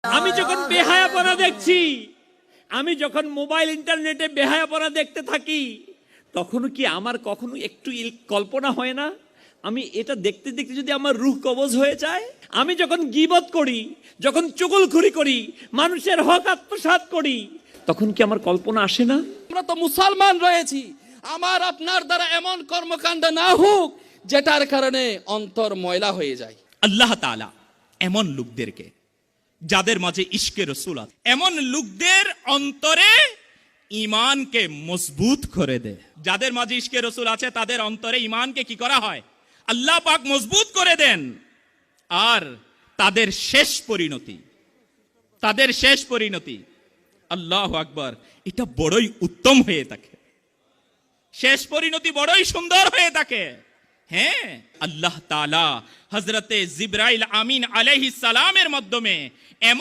আমি যখন বেহায়াপনা দেখছি, আমি যখন মোবাইল ইন্টারনেটে বেহায়াপনা দেখতে থাকি, তখন কি আমার কখনো একটু কল্পনা হয় না আমি এটা দেখতে দেখতে যদি আমার রূহ কবজ হয়ে যায়? আমি যখন গীবত করি, যখন চুগলখড়ি করি, মানুষের হক আত্মসাৎ করি, তখন কি আমার কল্পনা আসে না? আমরা তো মুসলমান রয়েছি, আমার আপনার দ্বারা এমন কর্মকাণ্ড না হোক যেটার কারণে অন্তর ময়লা হয়ে যায়। আল্লাহ তাআলা এমন লোকদেরকে, যাদের মাঝে ইশকে রাসূল আছে, এমন লোকদের অন্তরে ঈমানকে মজবুত করে দেয়। যাদের মাঝে ইশকে রাসূল আছে তাদের অন্তরে ঈমানকে কি করা হয়? আল্লাহ পাক মজবুত করে দেন। আর তাদের শেষ পরিণতি আল্লাহু আকবার, এটা বড়ই উত্তম হয়ে থাকে। শেষ পরিণতি বড়ই সুন্দর হয়ে থাকে। হ্যাঁ, আল্লাহ তাআলা হযরতে জিবরাইল আমিন আলাইহিস সালামের মাধ্যমে এমন